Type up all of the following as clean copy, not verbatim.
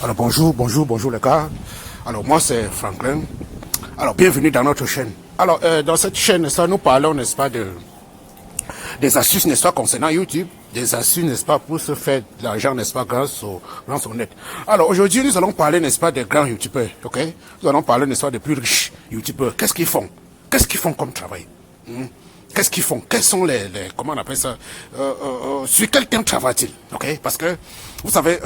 Alors bonjour les gars. Alors moi c'est Franklin. Alors bienvenue dans notre chaîne. Alors dans cette chaîne, ça nous parlons, n'est-ce pas, des astuces, n'est-ce pas, concernant YouTube, des astuces, n'est-ce pas, pour se faire de l'argent, n'est-ce pas, grâce au net. Alors aujourd'hui, nous allons parler, n'est-ce pas, des grands YouTubeurs, ok? Nous allons parler, n'est-ce pas, des plus riches YouTubeurs. Qu'est-ce qu'ils font? Qu'est-ce qu'ils font comme travail? Qu'est-ce qu'ils font? Quels sont comment on appelle ça? Sur quel temps travaillent-ils? Ok? Parce que, vous savez,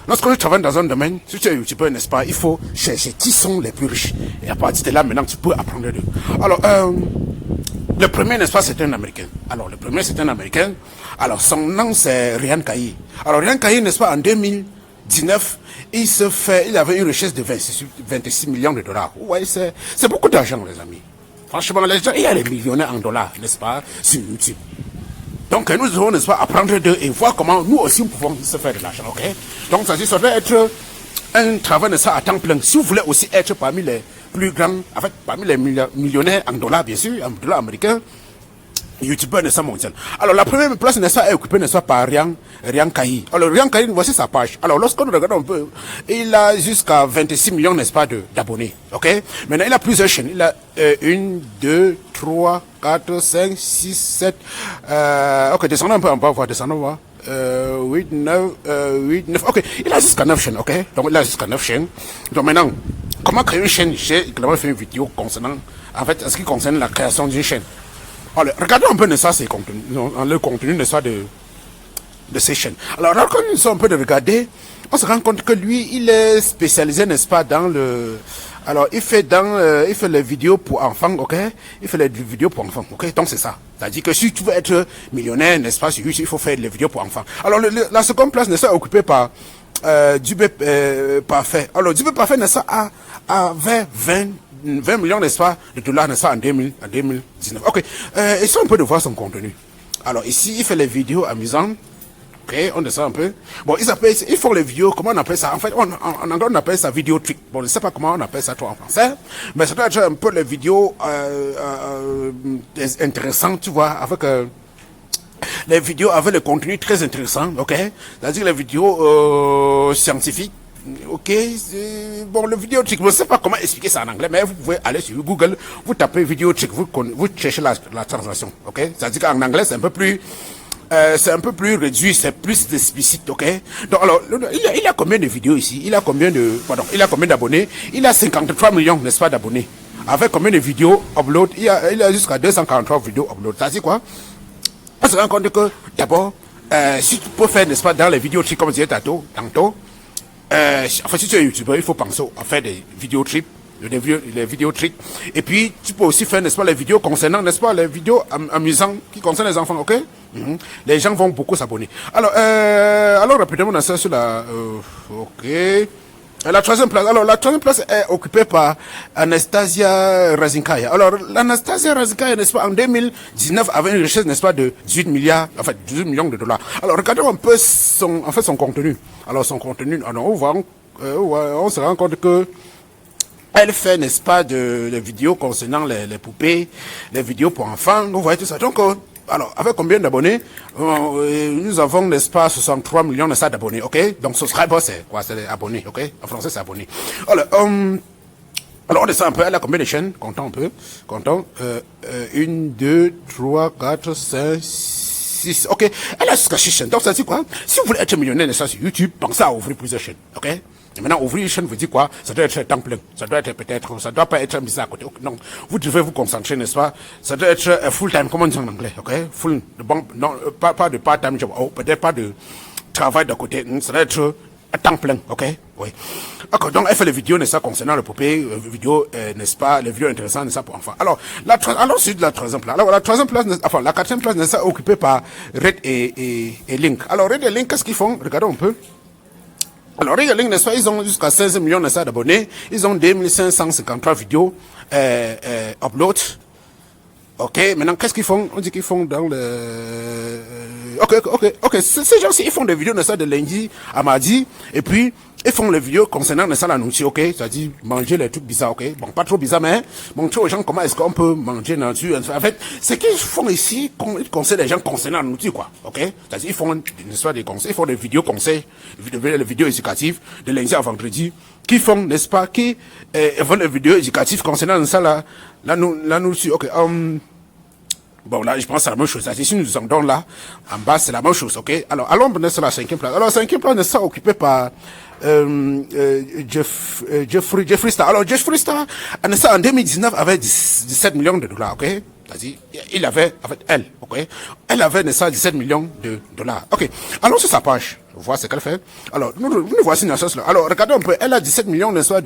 lorsque tu travailles dans un domaine, si tu es youtubeur, n'est-ce pas, il faut chercher qui sont les plus riches. Et à partir de là, maintenant, tu peux apprendre d'eux. Alors, le premier, n'est-ce pas, c'est un Américain. Alors, le premier, c'est un Américain. Alors, son nom, c'est Ryan Caillé. Alors, Ryan Caillé, n'est-ce pas, en 2019, il avait une richesse de 26 millions de dollars. Ouais, c'est beaucoup d'argent, les amis. Franchement, les gens, il y a des millionnaires en dollars, n'est-ce pas, sur YouTube. Donc, nous devons, n'est-ce pas, apprendre d'eux et voir comment nous aussi nous pouvons se faire de l'argent, ok? Donc, ça doit être un travail, n'est-ce pas, à temps plein. Si vous voulez aussi être parmi les plus grands, en fait, parmi les millionnaires en dollars, bien sûr, en dollars américains, YouTubeur, n'est-ce pas, mondial. Alors, la première place, n'est-ce pas, est occupée, n'est-ce pas, par Ryan Caillé. Alors, Ryan Caillé, voici sa page. Alors, lorsqu'on regarde un peu, il a jusqu'à 26 millions, n'est-ce pas, d'abonnés. Ok? Maintenant, il a plusieurs chaînes. Il a 1, 2, 3, 4, 5, 6, 7. Ok, descendons un peu en bas, voir, descendons, voir. 8, 9, 8, 9. Ok, il a jusqu'à 9 chaînes, ok? Donc, il a jusqu'à 9 chaînes. Donc, maintenant, comment créer une chaîne? J'ai également fait une vidéo concernant, en fait, en ce qui concerne la création d'une chaîne. Alors, regardons un peu de ça, le contenu de ça de ces chaînes. Alors, quand nous sommes un peu de regarder, on se rend compte que lui, il est spécialisé, n'est-ce pas, dans le... Alors, il fait les vidéos pour enfants, ok? Il fait les vidéos pour enfants, ok? Donc, c'est ça. C'est-à-dire que si tu veux être millionnaire, n'est-ce pas, sur YouTube, il faut faire les vidéos pour enfants. Alors, la seconde place, n'est-ce pas, occupée par Dubé Parfait. Alors, Dubé Parfait, n'est-ce pas, a 20 millions, n'est-ce pas, de dollars, n'est-ce pas, en 2019. Ok, essayons un peu de voir son contenu. Alors, ici, il fait les vidéos amusantes. Ok, on descend un peu. Bon, ils font les vidéos, comment on appelle ça? En fait, en anglais, on appelle ça vidéo trick. Bon, je ne sais pas comment on appelle ça toi en français, mais ça doit être un peu les vidéos intéressantes, tu vois, avec... les vidéos avec le contenu très intéressant, ok? C'est-à-dire les vidéos scientifiques. Ok, bon, le vidéo trick, je ne sais pas comment expliquer ça en anglais, mais vous pouvez aller sur Google, vous tapez vidéo trick, vous cherchez la translation, ok? C'est-à-dire qu'en anglais, c'est un peu plus réduit, c'est plus explicite, ok? Donc, alors, il a combien de vidéos ici? Il a combien d'abonnés? Il a 53 millions, n'est-ce pas, d'abonnés? Avec combien de vidéos upload? Il a jusqu'à 243 vidéos upload. Ça dit quoi? On se rend compte que, d'abord, si tu peux faire, n'est-ce pas, dans les vidéos trick, comme je disais tantôt, enfin, si tu es youtubeur, il faut penser à faire des vidéos trips, les vidéos tricks. Et puis, tu peux aussi faire, n'est-ce pas, les vidéos concernant, n'est-ce pas, les vidéos amusantes qui concernent les enfants, ok? Les gens vont beaucoup s'abonner. Alors, rapidement, on a ça sur la... ok. La troisième place. Alors, la troisième place est occupée par Anastasia Razinkaya. Alors, l'Anastasia Razinkaya, n'est-ce pas, en 2019, avait une richesse, n'est-ce pas, de 18 millions de dollars. Alors, regardons un peu son contenu. Alors, son contenu, alors, on se rend compte que elle fait, n'est-ce pas, des vidéos concernant les poupées, les vidéos pour enfants. Vous voyez tout ça. Donc, alors, avec combien d'abonnés? Nous avons, n'est-ce pas, 63 millions de ça d'abonnés, ok? Donc, subscriber, c'est quoi? C'est abonnés, ok? En français, c'est abonnés. Alors, on descend un peu. Elle a combien de chaînes? Comptons un peu. 1, 2, 3, 4, 5, 6. Ok. Elle a jusqu'à 6 chaînes. Donc, ça dit quoi? Si vous voulez être millionnaire, n'est-ce pas, sur YouTube, pensez à ouvrir plusieurs chaînes, ok? Et maintenant, ouvrir une chaîne vous dit quoi? Ça doit être temps plein. Ça doit pas être mis à côté. Non. Vous devez vous concentrer, n'est-ce pas? Ça doit être full time, comment on dit en anglais, ok? Full, non, pas de part-time job. Oh, peut-être pas de travail de côté. Ça doit être à temps plein, ok? Oui. Ok, donc elle fait les vidéos, n'est-ce pas, concernant le poupée, vidéos, n'est-ce pas, les vidéos intéressantes, n'est-ce pas, pour enfants. Alors, c'est de la troisième place. Alors, la troisième place, enfin, la quatrième place, n'est-ce pas, occupée par Red et Link. Alors, Red et Link, qu'est-ce qu'ils font? Regardons un peu. Alors, Red et Link, n'est-ce pas, ils ont jusqu'à 16 millions, n'est-ce pas, d'abonnés. Ils ont 2553 vidéos, upload. Ok, maintenant, qu'est-ce qu'ils font? On dit qu'ils font dans le... Ok. Ces gens-ci, ils font des vidéos, n'est-ce pas, de lundi à mardi. Et puis, ils font les vidéos concernant la nourriture, ok? C'est-à-dire manger les trucs bizarres, ok? Bon, pas trop bizarre, mais montrer aux gens comment est-ce qu'on peut manger la nourriture. En fait, ce qu'ils font ici, ils conseillent les gens concernant la nourriture, quoi, ok? C'est-à-dire, ils font une histoire des conseils, ils font des vidéos conseils, des vidéos éducatives, de lundi à vendredi, qui font, n'est-ce pas, qui font des vidéos éducatives concernant ça, la nourriture, ok? Bon, là, je pense que c'est la même chose. Si nous sommes donc là, en bas, c'est la même chose, ok? Alors, allons maintenant sur la 5e place. Alors, la 5e place n'est pas occupée par Jeffree Star. Alors, Jeffree Star, en 2019, avait 17 millions de dollars, ok? C'est-à-dire, il avait, en fait, elle, ok? Elle avait, n'est-ce pas, 17 millions de dollars. Ok. Allons sur sa page. Voir ce qu'elle fait. Alors, nous voici une chose là. Alors, regardons un peu. Elle a 17 millions, n'est-ce pas,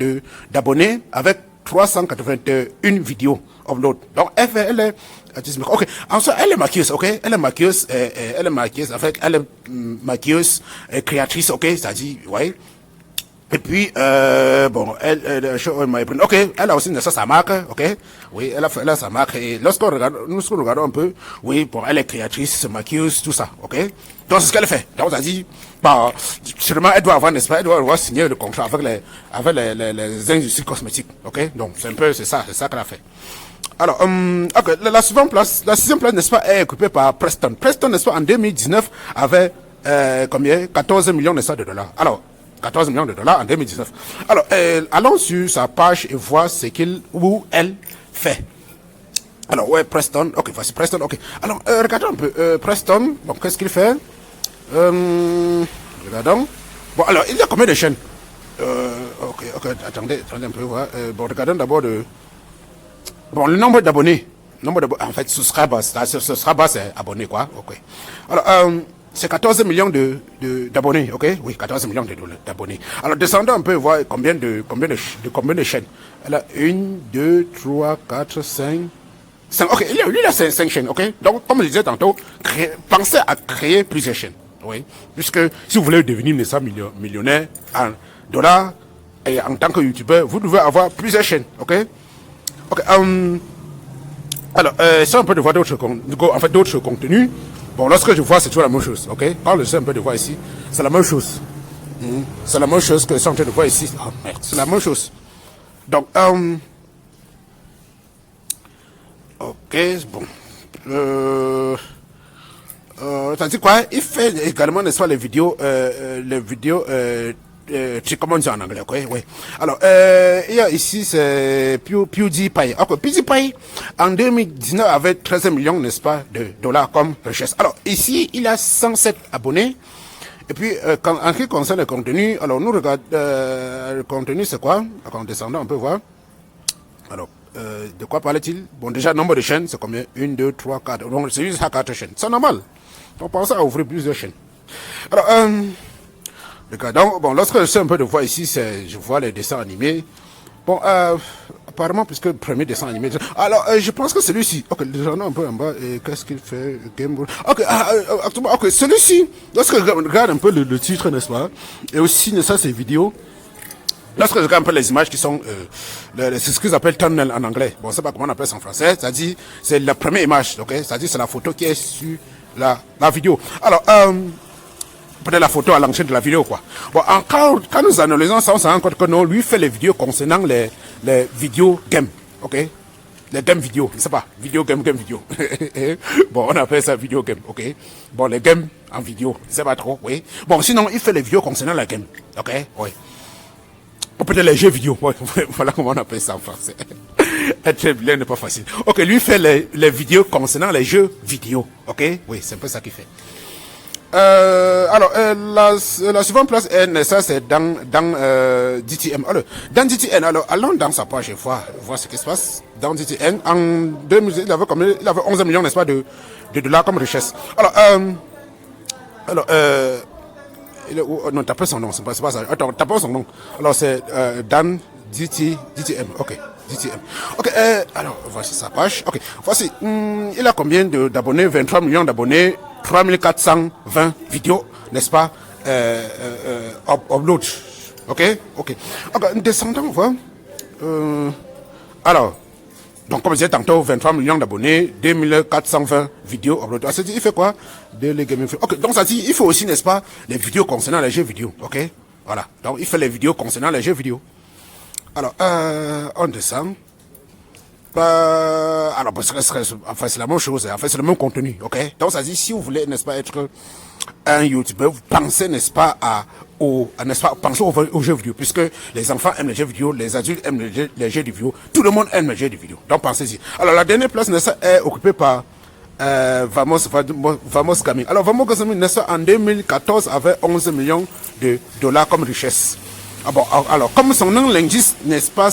d'abonnés avec 381 vidéos upload. Donc, elle est, ok. Ensuite, elle est maquilleuse, ok. Elle est maquilleuse, en fait, elle est maquilleuse, créatrice, ok. C'est-à-dire, ouais. Et puis, bon, ok, elle a aussi sa marque, ok. Oui, elle a sa marque. Et lorsqu'on regarde, nous regardons un peu, oui, bon, elle est créatrice, maquilleuse, tout ça, ok. Donc, c'est ce qu'elle fait. Donc, on a dit, bah, sûrement, elle doit avoir, n'est-ce pas, elle doit avoir signé le contrat avec les industries cosmétiques, ok. Donc, c'est ça qu'elle a fait. Alors, ok, la 6e place, n'est-ce pas, est occupée par Preston. Preston, n'est-ce pas, en 2019, avait, combien? 14 millions, n'est-ce pas, de dollars. Alors, 14 millions de dollars en 2019. Alors, allons sur sa page et voir ce qu'il ou elle fait. Alors, ouais, Preston. Ok, voici Preston. Ok. Alors, regardons un peu. Preston, bon, qu'est-ce qu'il fait? Regardons. Bon, alors, il y a combien de chaînes? Ok, attendez un peu. Voir. Bon, regardons d'abord bon, le nombre d'abonnés. En fait, subscribers, c'est abonnés, quoi. Ok. Alors, c'est 14 millions d'abonnés, ok? Oui, 14 millions d'abonnés. Alors, descendons un peu, voir combien de chaînes. Elle a 1, 2, 3, 4, 5. Ok, lui, il a 5 chaînes, ok? Donc, comme je disais tantôt, pensez à créer plusieurs chaînes, oui? Puisque si vous voulez devenir millionnaire en dollars et en tant que youtubeur, vous devez avoir plusieurs chaînes, ok? Ok, alors, c'est un peu de voir d'autres contenus. Bon, lorsque je vois, c'est toujours la même chose, ok? Quand je sais un peu de voir ici, c'est la même chose. C'est la même chose que je suis en train de voir ici. Oh, merde, c'est la même chose. Donc, ok, bon. Ça dit quoi? Il fait également, n'est-ce pas, les vidéos, comment on dit en anglais, ok? Oui. Alors, il y a ici, c'est PewDiePie. Ok, PewDiePie, en 2019, avait 13 millions, n'est-ce pas, de dollars comme richesse. Alors, ici, il a 107 abonnés. Et puis, en ce qui concerne le contenu, alors, nous regardons, le contenu, c'est quoi? Alors, en descendant, on peut voir. Alors, de quoi parlait-il? Bon, déjà, nombre de chaînes, c'est combien? 1, 2, 3, 4. Donc, c'est juste à 4 chaînes. C'est normal. On pense à ouvrir plusieurs chaînes. Alors, donc, bon, lorsque je sais un peu de voir ici, je vois les dessins animés. Bon, apparemment, puisque le premier dessin animé. Alors, je pense que celui-ci. Ok, descendons un peu en bas. Qu'est-ce qu'il fait? Game Boy. Ok, actuellement, ok, celui-ci. Lorsque je regarde un peu le titre, n'est-ce pas? Et aussi, n'est-ce pas, ces vidéos. Lorsque je regarde un peu les images qui sont, c'est ce qu'ils appellent thumbnail en anglais. Bon, je sais pas comment on appelle ça en français. C'est-à-dire, c'est la première image, ok? C'est-à-dire, c'est la photo qui est sur la vidéo. Alors, peut-être la photo à l'enchaîne de la vidéo, quoi. Bon, quand nous analysons ça, on se rend compte que non, lui fait les vidéos concernant les vidéos game, ok? Les game vidéo, je sais pas, vidéo game vidéo. Bon, on appelle ça vidéo game, ok? Bon, les games en vidéo, je sais pas trop, oui. Bon, sinon, il fait les vidéos concernant la game, ok? Oui. Ou peut-être les jeux vidéo, ouais, voilà comment on appelle ça en français. Être bilingue n'est pas facile. Ok, lui fait les vidéos concernant les jeux vidéo, ok? Oui, c'est un peu ça qu'il fait. Alors, la suivante place, ça c'est dans DTM. Alors, dans DTN, alors, allons dans sa page et voir ce qui se passe. Dans DTN, en 2000, il avait 11 millions, n'est-ce pas, de dollars comme richesse. Alors, non, tapez son nom, c'est pas ça. Attends, tapez son nom. Alors, c'est Dan DTM, ok. DTM. Ok, alors, voici sa page. Ok, voici. Il a combien d'abonnés? 23 millions d'abonnés, 3420 vidéos, n'est-ce pas? Upload. Ok. Descendons, voir. Alors, donc, comme je disais tantôt, 23 millions d'abonnés, 2420 vidéos upload. Ça dit, il fait quoi? Ok, donc ça dit, il faut aussi, n'est-ce pas, les vidéos concernant les jeux vidéo. Ok. Voilà. Donc, il fait les vidéos concernant les jeux vidéo. Alors, on descend. Alors, parce que c'est la même chose. En fait, c'est le même contenu. OK? Donc, ça dit, si vous voulez, n'est-ce pas, être un YouTuber, vous pensez, n'est-ce pas, n'est-ce pas, pensez aux jeux vidéo, puisque les enfants aiment les jeux vidéo, les adultes aiment les jeux vidéo, tout le monde aime les jeux vidéo. Donc, pensez-y. Alors, la dernière place, n'est-ce pas, est occupée par Vamos Gaming. Alors, Vamos Gaming, n'est-ce pas, en 2014, avait 11 millions de dollars comme richesse. Ah bon, alors, comme son nom l'indique, n'est-ce pas,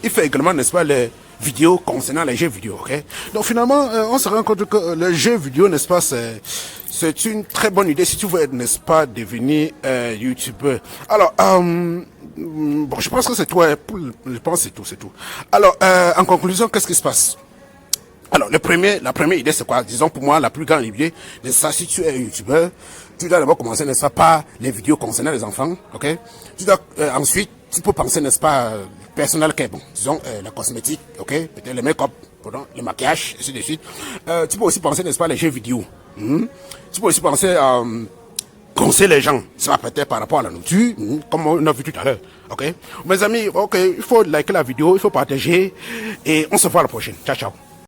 il fait également, n'est-ce pas, les vidéos concernant les jeux vidéo, ok? Donc, finalement, on se rend compte que le jeu vidéo, n'est-ce pas, c'est une très bonne idée si tu veux, n'est-ce pas, devenir YouTubeur. Alors, bon, je pense que c'est tout, je pense que c'est tout. Alors, en conclusion, qu'est-ce qui se passe? Alors, la première idée, c'est quoi? Disons, pour moi, la plus grande idée, c'est ça, si tu es YouTubeur, tu dois d'abord commencer, n'est-ce pas, par les vidéos concernant les enfants, ok? Tu dois, ensuite, tu peux penser, n'est-ce pas, personnel, ok, bon, disons, la cosmétique, ok? Peut-être le make-up, pardon, le maquillage, ainsi de suite. Tu peux aussi penser, n'est-ce pas, les jeux vidéo. Tu peux aussi penser, conseiller les gens, ça va peut-être par rapport à la nourriture, comme on a vu tout à l'heure, ok? Mes amis, ok, il faut liker la vidéo, il faut partager, et on se voit à la prochaine. Ciao, ciao.